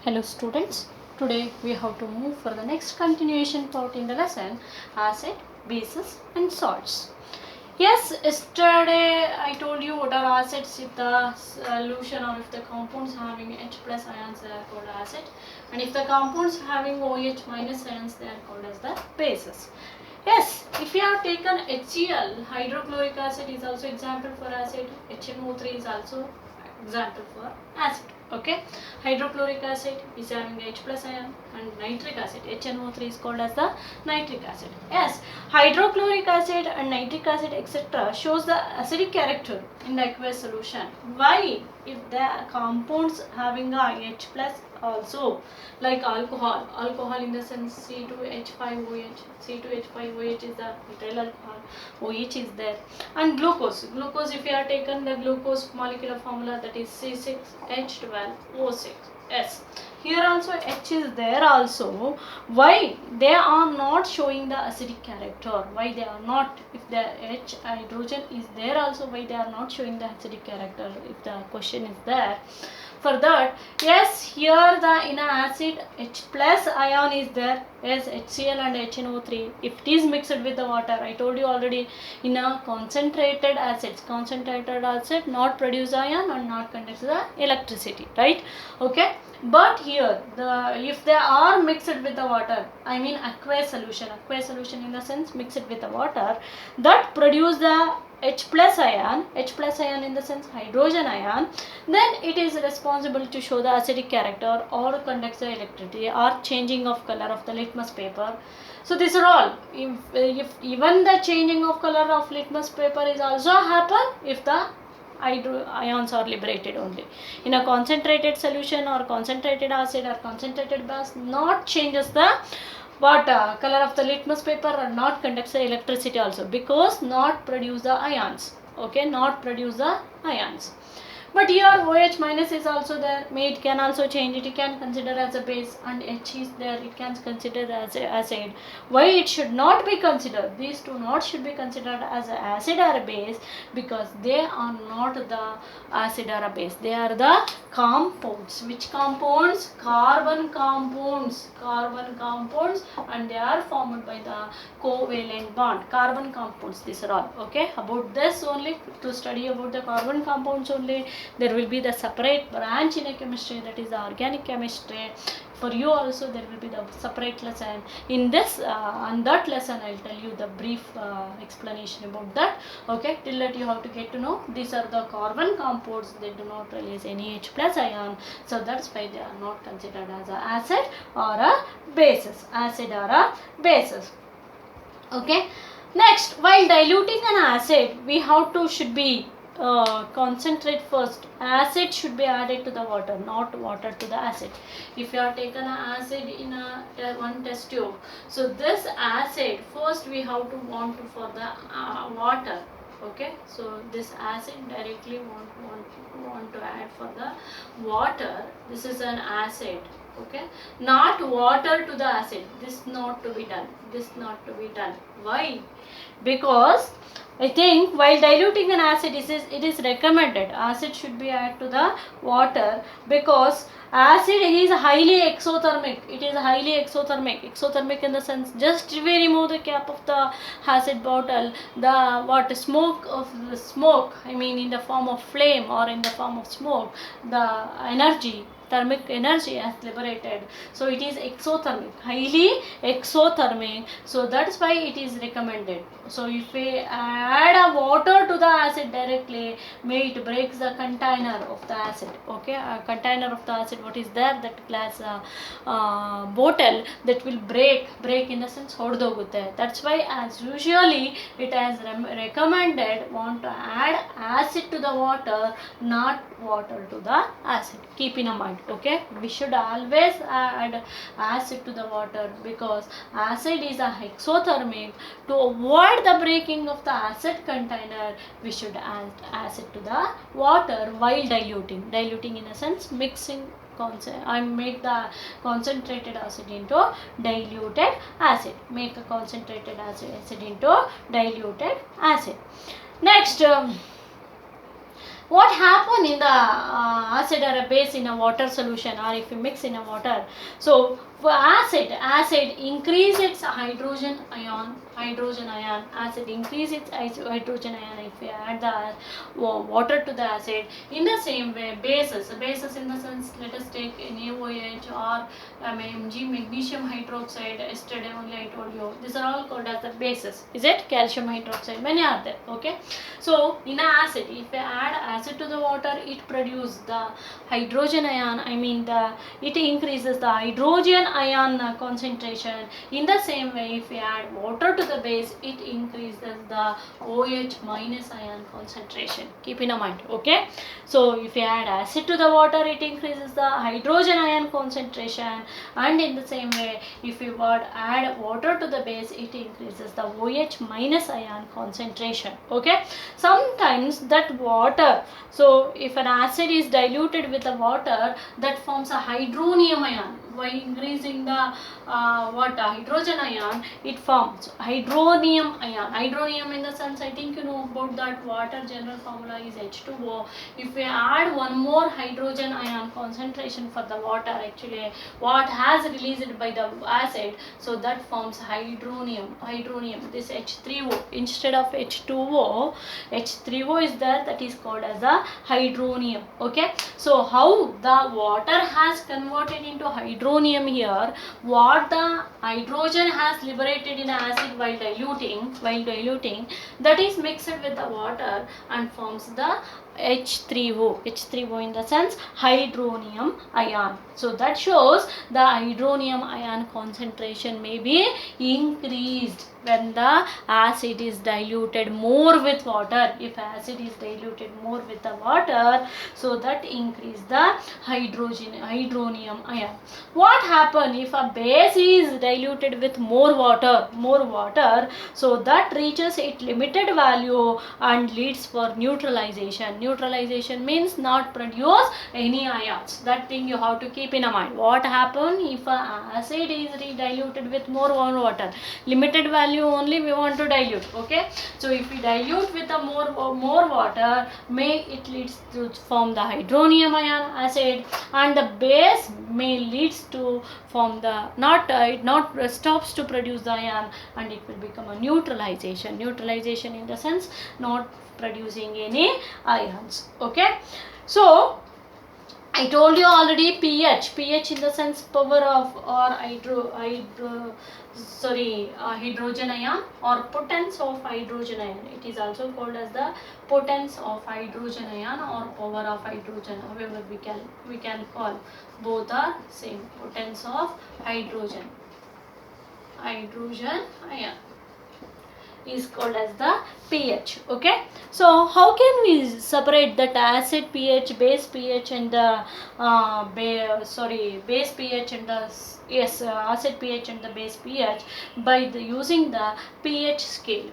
Hello students, today we have to move for the next continuation part in the lesson acid, bases and salts. Yes, yesterday I told you what are acids. If the solution or if the compounds having H plus ions, they are called acid, and if the compounds having OH minus ions, they are called as the bases. Yes, if you have taken HCl, hydrochloric acid is also example for acid, HNO3 is also example for acid. Okay, hydrochloric acid is having H plus ion, and nitric acid HNO3 is called as the nitric acid. Yes, hydrochloric acid and nitric acid etc. shows the acidic character in the aqueous solution. Why? If the compounds having a H plus also, like alcohol in the sense C2H5OH, C2H5OH is the methyl alcohol, OH is there, and glucose if you have taken the glucose molecular formula, that is C6H12O6. Yes, here also H is there also. Why they are not showing the acidic character? Why they are not? If the H hydrogen is there also, why they are not showing the acidic character? If the question is there, for that, yes, here the in a acid H plus ion is there. Yes, HCl and HNO3. If it is mixed with the water, I told you already, in a concentrated acid not produce ion and not conduct the electricity, right? Okay, but here the if they are mixed with the water, I mean aqueous solution in the sense mixed with the water, that produce the H plus ion in the sense hydrogen ion, then it is responsible to show the acidic character or conduct the electricity or changing of color of the litmus paper. So these are all. If even the changing of color of litmus paper is also happen if the ions are liberated only. In a concentrated solution or concentrated acid or concentrated base, not changes the color of the litmus paper and not conducts the electricity also, because not produce the ions. Okay, not produce the ions. But here OH minus is also there. It can also change it. It can consider as a base, and H is there. It can consider as a acid. Why it should not be considered? These two not should be considered as a acid or a base, because they are not the acid or a base. They are the compounds. Which compounds? Carbon compounds. And they are formed by the covalent bond. Carbon compounds. These are all. Okay. About this only, to study about the carbon compounds only, there will be the separate branch in a chemistry, that is the organic chemistry. For you also there will be the separate lesson. In this on that lesson I will tell you the brief explanation about that. Okay, till that you have to get to know these are the carbon compounds. They do not release any H plus ion, so that's why they are not considered as a acid or a basis. Okay, next, while diluting an acid, we have to should be concentrate first. Acid should be added to the water, not water to the acid. If you have taken an acid in a one test tube, so this acid first we have to want to for the water. Okay, so this acid directly want to add for the water. This is an acid. Okay, not water to the acid. This not to be done. Why? Because I think while diluting an acid, it is recommended acid should be added to the water, because acid is highly exothermic. It is highly exothermic. Exothermic in the sense, just we remove the cap of the acid bottle, the smoke, I mean in the form of flame or in the form of smoke, the thermic energy has liberated. So it is exothermic, highly exothermic. So that's why it is recommended. So if we add a water to the acid directly, may it breaks the container of the acid. Okay, a container of the acid, what is there, that glass bottle, that will break in the sense ಹೊಡೆದೋಗುತ್ತೆ. That's why as usually it has recommended want to add acid to the water, not water to the acid. Keep in mind. Okay, we should always add acid to the water, because acid is a exothermic. To avoid the breaking of the acid container, we should add acid to the water while diluting in a sense mixing. I make the concentrated acid into diluted acid. Make a concentrated acid into diluted acid. Next, what happen in the acid or a base in a water solution, or if you mix in a water? So for acid increase its hydrogen ion, acid increase its hydrogen ion if we add the water to the acid. In the same way, bases in the sense, let us take NaOH or Mg, magnesium hydroxide. Yesterday only I told you, these are all called as the bases. Is it? Calcium hydroxide, many are there. Okay, so in an acid, if we add acid to the water, it produces the hydrogen ion, it increases the hydrogen ion concentration. In the same way, if we add water to the base, it increases the OH minus ion concentration. Keep in mind. Okay, so if we add acid to the water, it increases the hydrogen ion concentration, and in the same way, if we add water to the base, it increases the OH minus ion concentration. Okay, sometimes that water, so if an acid is diluted with the water, that forms a hydronium ion. By increasing the hydrogen ion, it forms hydronium ion. Hydronium in the sense, I think you know about that. Water general formula is H2O. If we add one more hydrogen ion concentration for the water, actually what has released by the acid, so that forms hydronium. This H3O instead of H2O, H3O is there, that is called as a hydronium. Okay, so how the water has converted into hydronium here, what the hydrogen has liberated in acid while diluting, that is mixed with the water and forms the H3O in the sense hydronium ion. So that shows the hydronium ion concentration may be increased when the acid is diluted more with water. If acid is diluted more with the water, so that increase the hydronium ion. What happen if a base is diluted with more water, so that reaches its limited value and leads for neutralization. Neutralization means not produce any ions. That thing you have to keep in mind. What happen if a acid is diluted with more water? Limited value only we want to dilute. Okay, so if we dilute with a more water, it leads to form the hydronium ion acid, and the base may leads to form the it not stops to produce the ion, and it will become a neutralization in the sense not producing any ions. Okay, so I told you already pH in the sense power of or hydrogen ion or potence of hydrogen ion. It is also called as the potence of hydrogen ion or power of hydrogen. However, we can call both are same. Potence of hydrogen ion is called as the pH. Okay, so how can we separate that acid pH, base pH, and the base pH and the acid pH and the base pH? By using the pH scale.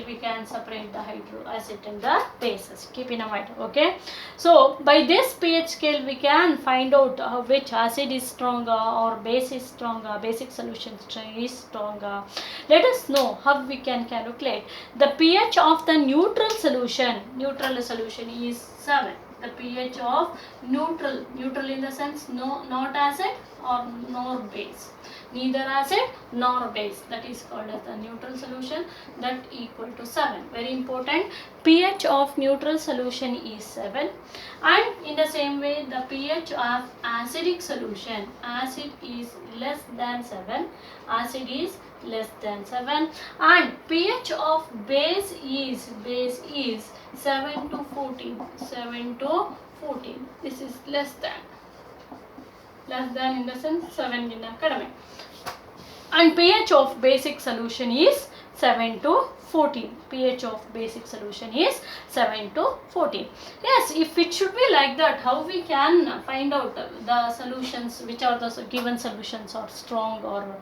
We can separate the acid and the bases. Keep in mind. Okay, so by this pH scale we can find out which acid is stronger or base is stronger, basic solution is stronger. Let us know how we can calculate the pH of the neutral solution. Neutral solution is 7. The pH of neutral in the sense not acid or nor base, neither acid nor base, that is called as the neutral solution, that equal to 7. Very important, pH of neutral solution is 7, and in the same way the pH of acidic solution, acid is less than 7, and pH of base is 7 to 14. This is less than in the sense 7 in academic, and pH of basic solution is 7 to 14. pH of basic solution is 7 to 14. Yes, if it should be like that, how we can find out the solutions, which are the given solutions are strong or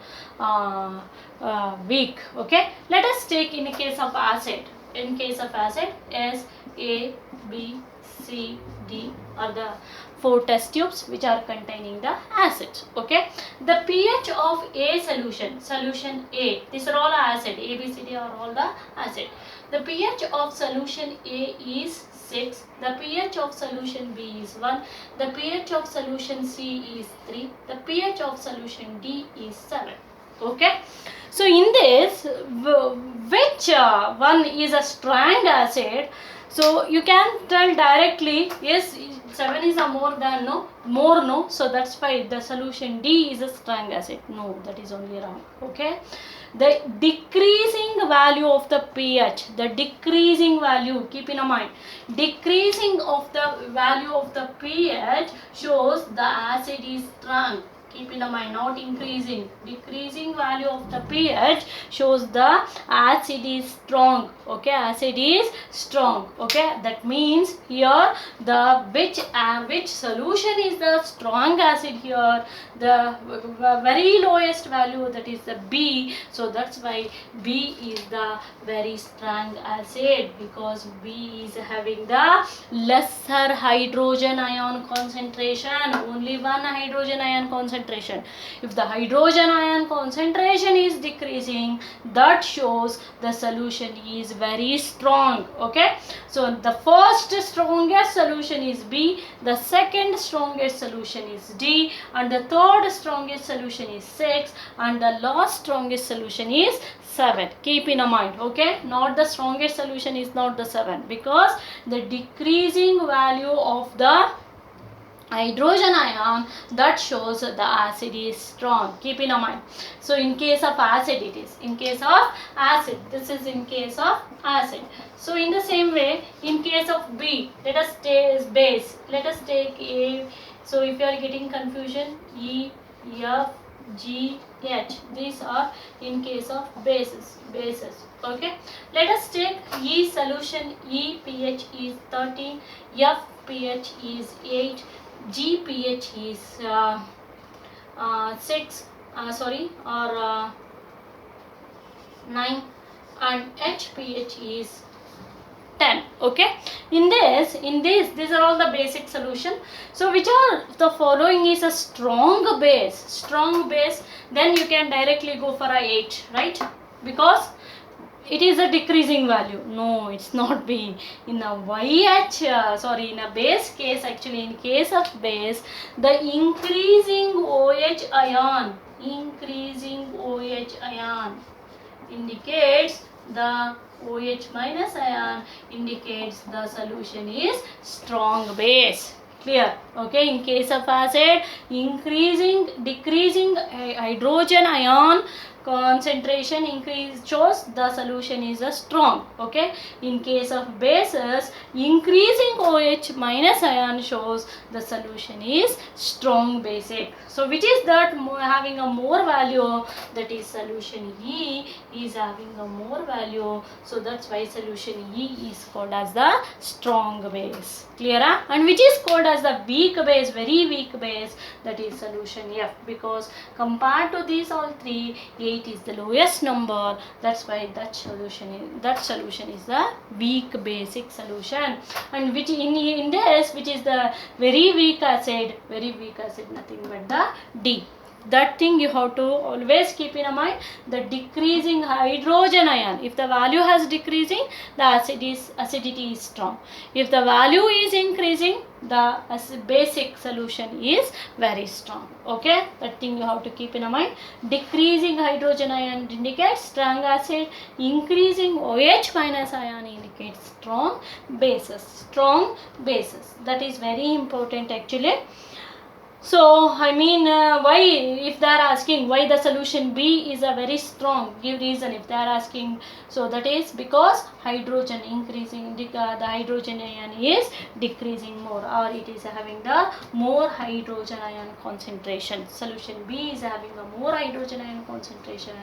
weak? Okay, let us take in case of acid. In case of acid, S, A, B, C, D are the 4 test tubes which are containing the acids. Okay, the pH of A solution A, these are all acid, A, B, C, D are all the acid. The pH of solution A is 6, the pH of solution B is 1, the pH of solution C is 3, the pH of solution D is 7. Okay, so in this, which one is a strong acid? So you can tell directly, yes, 7 is a more than no, so that's why the solution D is a strong acid. No, that is only wrong. Okay, the decreasing value of the pH, the decreasing value, keep in mind, decreasing of the value of the pH shows the acid is strong. Keep in mind, not increasing. Decreasing value of the pH shows the acid is strong. Okay, acid is strong. Okay, that means here the which solution is the strong acid here, the very lowest value, that is the B. So that's why B is the very strong acid, because B is having the lesser hydrogen ion concentration, only one hydrogen ion concentration. If the hydrogen ion concentration is decreasing, that shows the solution is very strong. Okay, so the first strongest solution is B, the second strongest solution is D, and the third strongest solution is 6, and the last strongest solution is 7. Keep in mind. Okay, not the strongest solution is not the 7, because the decreasing value of the hydrogen ion, that shows the acid is strong. Keep in mind. So in case of acid, it is in case of acid, this is in case of acid. So in the same way, in case of B, let us take base, let us take A. So if you are getting confusion, E, F, G, H, these are in case of bases. Okay, let us take E solution. E pH is 13, F pH is 8, G pH is 6, 9, and H pH is 10. Okay, in this these are all the basic solution. So which are the following is a strong base, then you can directly go for a 8, right? Because it is a decreasing value. No, it's not B. In a in a base case, actually in case of base, the increasing OH ion indicates the OH minus ion indicates the solution is strong base. Clear? Okay, in case of acid, decreasing hydrogen ion concentration increase shows the solution is a strong. Okay, in case of bases, increasing OH minus ion shows the solution is strong basic. So which is that having a more value, that is solution E is having a more value. So that's why solution E is called as the strong base. Clear? And which is called as the weak base, very weak base, that is solution F, because compared to these all three, 8 is the lowest number. That's why that solution is the weak basic solution. And which in this, which is the very weak acid, nothing but the D. That thing you have to always keep in mind, the decreasing hydrogen ion. If the value has decreasing, the acidity is strong. If the value is increasing, the basic solution is very strong. Okay, that thing you have to keep in mind. Decreasing hydrogen ion indicates strong acid, increasing OH minus ion indicates strong bases. That is very important actually. So I mean, why, if they are asking why the solution B is a very strong, give reason if they are asking. So that is because hydrogen increasing, the hydrogen ion is decreasing more, or it is having the more hydrogen ion concentration. Solution B is having a more hydrogen ion concentration,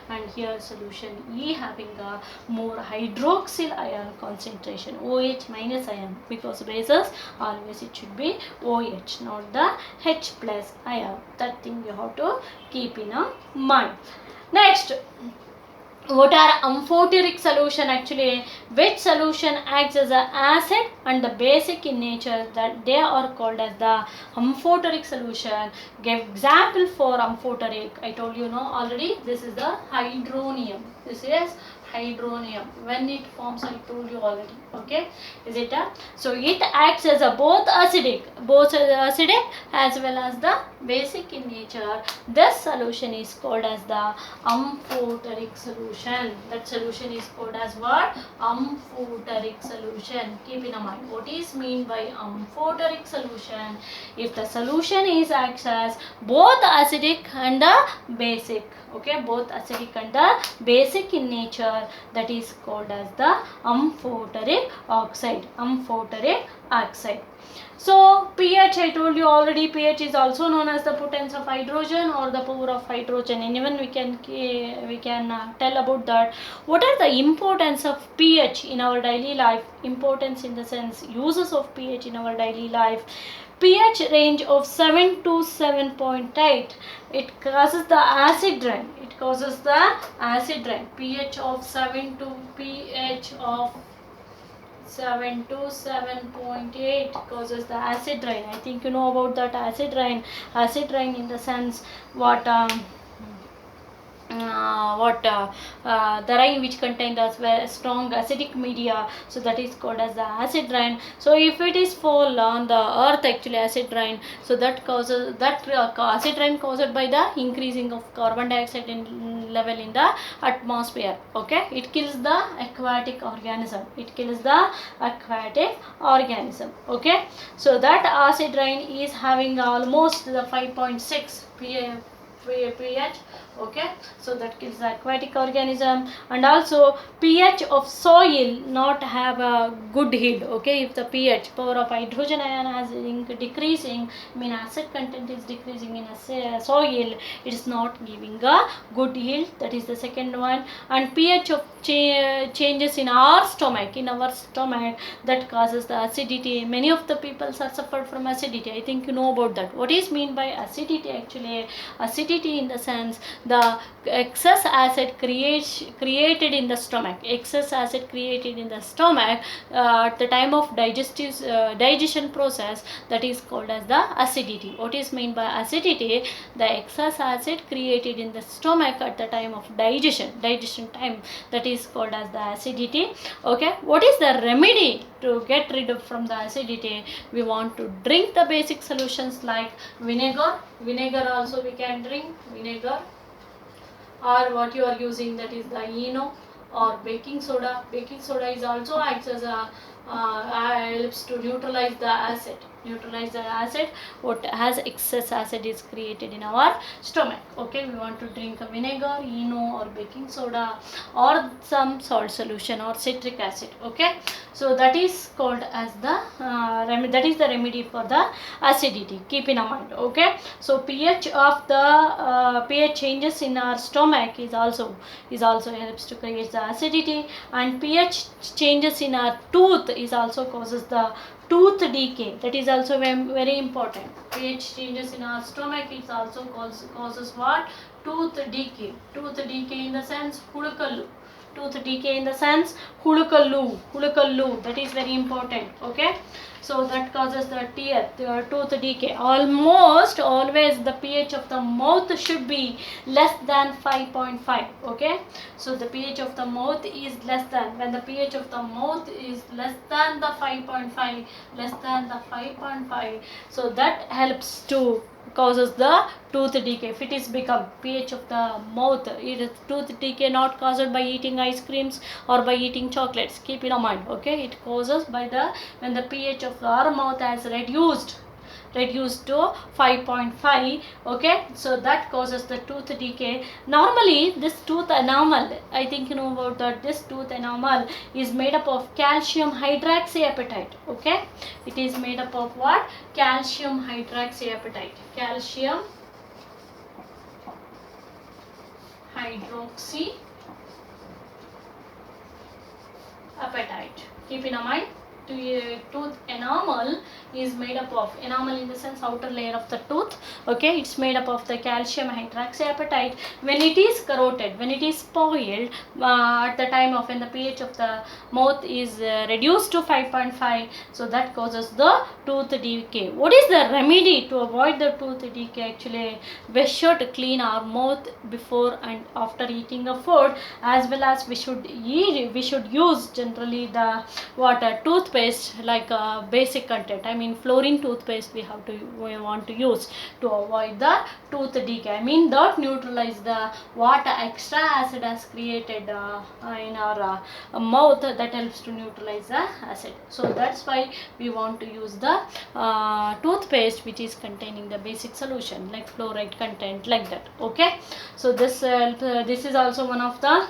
and here solution E having a more hydroxyl ion concentration, OH minus ion, because bases always it should be OH, not the H plus ion. That thing you have to keep in mind. Next, what are amphoteric solution? Actually, which solution acts as an acid and the basic in nature, that they are called as the amphoteric solution. Give example for amphoteric. I told you already, this is the hydronium. This is hydronium. When it forms, I told you already. Okay, is it a? So it acts as a both acidic as well as the basic in nature. This solution is called as the amphoteric solution. That solution is called as what? Amphoteric solution. Keep in mind what is mean by amphoteric solution. If the solution is acts as both acidic and the basic, okay, both acidic and the basic in nature, that is called as the amphoteric oxide. Amphoteric oxide. So pH, I told you already, pH is also known as the potence of hydrogen or the power of hydrogen, and even we can tell about that. What are the importance of pH in our daily life? Importance in the sense uses of pH in our daily life. pH range of 7 to 7.8, it causes the acid rain. It causes the acid rain. pH of 7 to 7.8 causes the acid rain. I think you know about that acid rain. Acid rain in the sense what the rain which contained as well strong acidic media, so that is called as the acid rain. So if it is fall on the earth, actually acid rain, so that causes that acid rain caused by the increasing of carbon dioxide level in the atmosphere. Okay, it kills the aquatic organism. Okay, so that acid rain is having almost the 5.6 pH. Okay, so that kills the aquatic organism. And also pH of soil not have a good yield. Okay, if the pH, power of hydrogen ion, has decreasing, mean acid content is decreasing in a soil, it is not giving a good yield. That is the second one. And pH of changes in our stomach, that causes the acidity. Many of the people are suffered from acidity. I think you know about that. What is mean by acidity? Actually, acidity in the sense the excess acid created in the stomach. At the time of digestion process, that is called as the acidity. What is meant by acidity? The excess acid created in the stomach at the time of digestion time, that is called as the acidity. Okay, what is the remedy to get rid of from the acidity? We want to drink the basic solutions like vinegar also we can drink vinegar, or what you are using, that is the ENO or baking soda. Baking soda is also acts as a helps to neutralize the acid. What has excess acid is created in our stomach. Okay, we want to drink a vinegar, ENO or baking soda, or some salt solution or citric acid. Okay, so that is called as the that is the remedy for the acidity. Keep in mind. Okay, so pH of the pH changes in our stomach is also helps to create the acidity. And pH changes in our tooth is also causes the tooth decay. That is also very important. pH changes in our stomach, it also causes what? Tooth decay. In the sense hulukallu. That is very important. Okay, so that causes the tooth decay. Almost always the pH of the mouth should be less than 5.5. Okay, so the pH of the mouth is less than, when the pH of the mouth is less than the 5.5, so that helps to causes the tooth decay. If it is become pH of the mouth, it is tooth decay not caused by eating ice creams or by eating chocolates. Keep in mind. Okay, it causes by the when the pH of our mouth has reduced to 5.5. Okay, so that causes the tooth decay. Normally this tooth enamel, I think you know about that, this tooth enamel is made up of calcium hydroxyapatite. Okay, it is made up of what? Calcium hydroxyapatite. Calcium hydroxyapatite. Keep in mind, tooth enamel is made up of, enamel in the sense outer layer of the tooth. Okay, it's made up of the calcium hydroxyapatite. When it is corroded, when it is spoiled at the time of when the pH of the mouth is reduced to 5.5, so that causes the tooth decay. What is the remedy to avoid the tooth decay? Actually, we should clean our mouth before and after eating a food, as well as we should use generally the water toothpaste, like basic content. I mean fluorine toothpaste we want to use to avoid the tooth decay. I mean that neutralize the water extra acid has created in our mouth, that helps to neutralize the acid. So that's why we want to use the toothpaste which is containing the basic solution like fluoride content, like that. Okay, so this is also one of the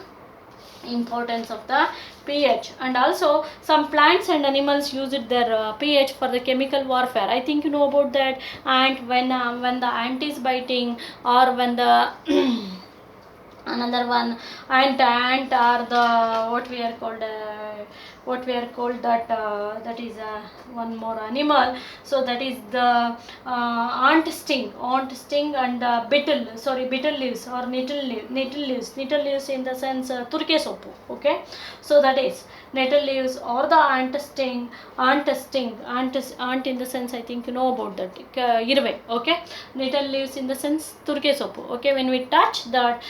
importance of the pH. And also some plants and animals use their pH for the chemical warfare. I think you know about that. And when the ant is biting, or when the another one ant are the what we are called that is one more animal. So that is the ant sting and beetle leaves or nettle leaves in the sense turke soppu. Okay, so that is nettle leaves or the ant in the sense, I think you know about that, irve. Okay, nettle leaves in the sense turke soppu. Okay, when we touch that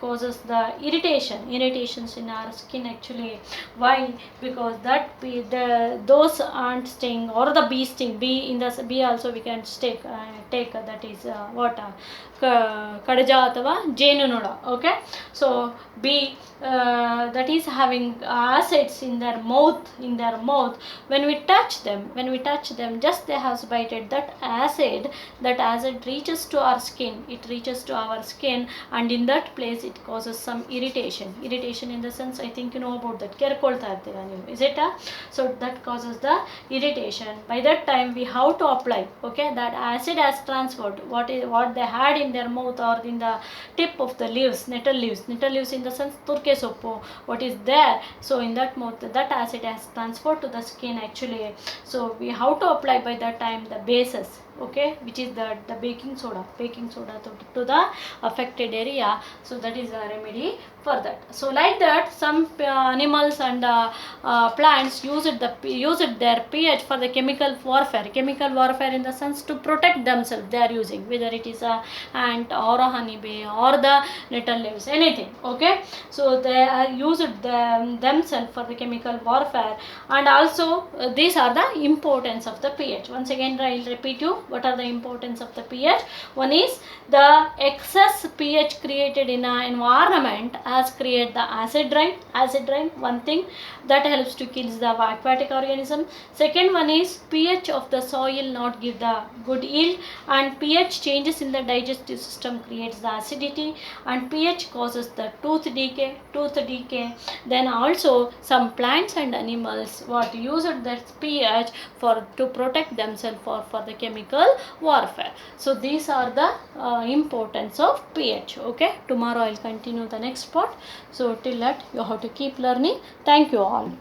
causes the irritations in our skin actually. Why? Because those ant sting or the bee sting, bee also we can take that is what ಕಡಜ ಅಥವಾ ಜೇನುನೊಣ. Okay, so bee that is having acids in their mouth. When we touch them, just they have bited, that acid reaches to our skin. It reaches to our skin, and in that place it causes some irritation in the sense, I think you know about that, kerkolta irtira ನೀವು, is it? So that causes the irritation. By that time we have to apply. Okay, that acid has transferred what they had in their mouth or in the tip of the leaves, nettle leaves in the sense turke soppu, what is there. So in that mouth, that acid has transferred to the skin actually. So we have to apply by that time the bases. Okay, which is the baking soda to the affected area. So that is a remedy for that. So like that, some animals and plants use their pH for the chemical warfare in the sense to protect themselves. They are using, whether it is a ant or a honeybee or the nettle leaves, anything. Okay, so they are used themselves for the chemical warfare. And also these are the importance of the pH. Once again I will repeat you what are the importance of the pH. One is the excess pH created in an environment has created the acid rain, one thing that helps to kill the aquatic organism. Second one is pH of the soil not give the good yield, and pH changes in the digestive system creates the acidity, and pH causes the tooth decay. Then also some plants and animals what use that pH to protect themselves for the chemical warfare. So these are the importance of pH. Okay, tomorrow I'll continue the next part. So till that you have to keep learning. Thank you all.